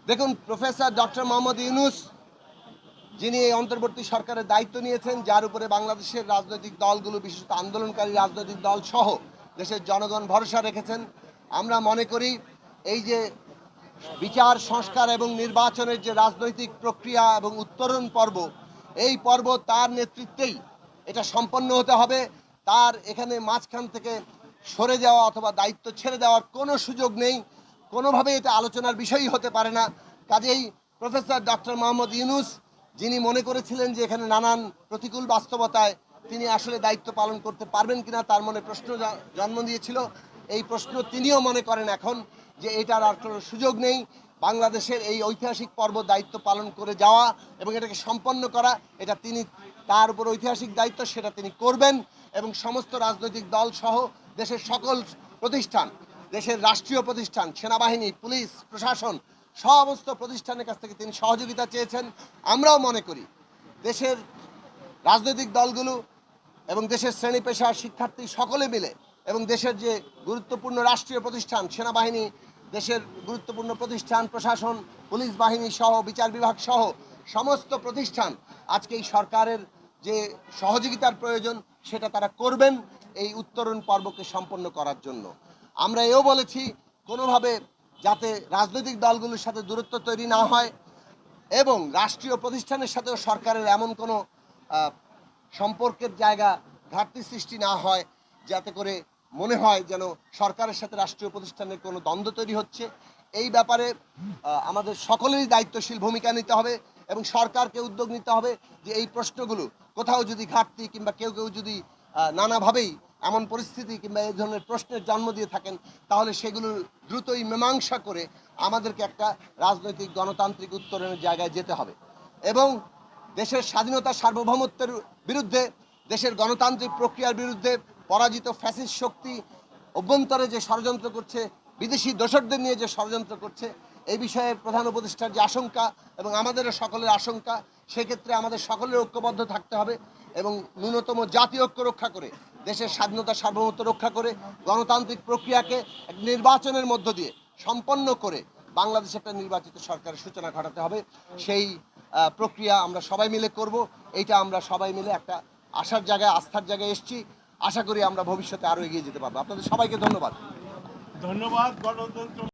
দেখুন, professor doctor Mohammad Yunus যিনি এই অন্তর্বর্তী সরকারের দায়িত্ব নিয়েছেন, যার উপরে বাংলাদেশের রাজনৈতিক দলগুলো, বিশেষত আন্দোলনকারী রাজনৈতিক দল সহ দেশের জনগণ ভরসা রেখেছেন। আমরা মনে করি এই যে বিচার সংস্কার এবং নির্বাচনের যে রাজনৈতিক প্রক্রিয়া এবং উত্তরণ পর্ব, এই পর্ব তার নেতৃত্বেই এটা সম্পন্ন হতে হবে। তার এখানে মাঝখান থেকে সরে যাওয়া অথবা দায়িত্ব ছেড়ে দেওয়ার কোনো সুযোগ নেই, কোনোভাবেই এটা আলোচনার বিষয়ই হতে পারে না। কাজেই প্রফেসর ডক্টর মোহাম্মদ ইউনূস যিনি মনে করেছিলেন যে এখানে নানান প্রতিকূল বাস্তবতায় তিনি আসলে দায়িত্ব পালন করতে পারবেন কিনা তার মনে প্রশ্ন জন্ম দিয়েছিল, এই প্রশ্ন তিনিও মনে করেন এখন যে এটার আর কোনো সুযোগ নেই। বাংলাদেশের এই ঐতিহাসিক পর্ব দায়িত্ব পালন করে যাওয়া এবং এটাকে সম্পন্ন করা, এটা তিনি, তার উপর ঐতিহাসিক দায়িত্ব, সেটা তিনি করবেন। এবং সমস্ত রাজনৈতিক দল সহ দেশের সকল প্রতিষ্ঠান, দেশের রাষ্ট্রীয় প্রতিষ্ঠান, সেনাবাহিনী, পুলিশ, প্রশাসন, সমস্ত প্রতিষ্ঠানের কাছ থেকে তিনি সহযোগিতা চেয়েছেন। আমরাও মনে করি দেশের রাজনৈতিক দলগুলো এবং দেশের শ্রেণী পেশা, শিক্ষার্থী সকলে মিলে এবং দেশের যে গুরুত্বপূর্ণ রাষ্ট্রীয় প্রতিষ্ঠান, সেনাবাহিনী, দেশের গুরুত্বপূর্ণ প্রতিষ্ঠান, প্রশাসন, পুলিশ বাহিনী সহ, বিচার বিভাগ সহ সমস্ত প্রতিষ্ঠান আজকে এই সরকারের যে সহযোগিতার প্রয়োজন সেটা তারা করবেন এই উত্তরণ পর্বকে সম্পন্ন করার জন্য। আমরা এও বলেছি কোনোভাবে যাতে রাজনৈতিক দলগুলোর সাথে দূরত্ব তৈরি না হয় এবং রাষ্ট্রীয় প্রতিষ্ঠানের সাথেও সরকারের এমন কোনো সম্পর্কের জায়গা ঘাটতি সৃষ্টি না হয় যাতে করে মনে হয় যেন সরকারের সাথে রাষ্ট্রীয় প্রতিষ্ঠানের কোনো দ্বন্দ্ব তৈরি হচ্ছে। এই ব্যাপারে আমাদের সকলেরই দায়িত্বশীল ভূমিকা নিতে হবে এবং সরকারকে উদ্যোগ নিতে হবে যে এই প্রশ্নগুলো কোথাও যদি ঘাটতি কিংবা কেউ কেউ যদি নানাভাবেই এমন পরিস্থিতি কিংবা এই ধরনের প্রশ্নের জন্ম দিয়ে থাকেন তাহলে সেগুলো দ্রুতই মীমাংসা করে আমাদেরকে একটা রাজনৈতিক গণতান্ত্রিক উত্তরণের জায়গায় যেতে হবে এবং দেশের স্বাধীনতা সার্বভৌমত্বের বিরুদ্ধে, দেশের গণতান্ত্রিক প্রক্রিয়ার বিরুদ্ধে পরাজিত ফ্যাসিস্ট শক্তি অভ্যন্তরে যে ষড়যন্ত্র করছে, বিদেশি দোসরদের নিয়ে যে ষড়যন্ত্র করছে, এই বিষয়ে প্রধান উপদেষ্টার যে আশঙ্কা এবং আমাদেরও সকলের আশঙ্কা, সেক্ষেত্রে আমাদের সকলের ঐক্যবদ্ধ থাকতে হবে এবং ন্যূনতম জাতীয় ঐক্য রক্ষা করে, দেশের স্বাধীনতা সার্বভৌমত্ব রক্ষা করে, গণতান্ত্রিক প্রক্রিয়াকে এক নির্বাচনের মধ্য দিয়ে সম্পন্ন করে বাংলাদেশে একটা নির্বাচিত সরকারের সূচনা ঘটাতে হবে। সেই প্রক্রিয়া আমরা সবাই মিলে করব। এইটা আমরা সবাই মিলে একটা আশার জায়গায়, আস্থার জায়গায় এসেছি। আশা করি আমরা ভবিষ্যতে আরও এগিয়ে যেতে পারবো। আপনাদের সবাইকে ধন্যবাদ। ধন্যবাদ। গণতন্ত্র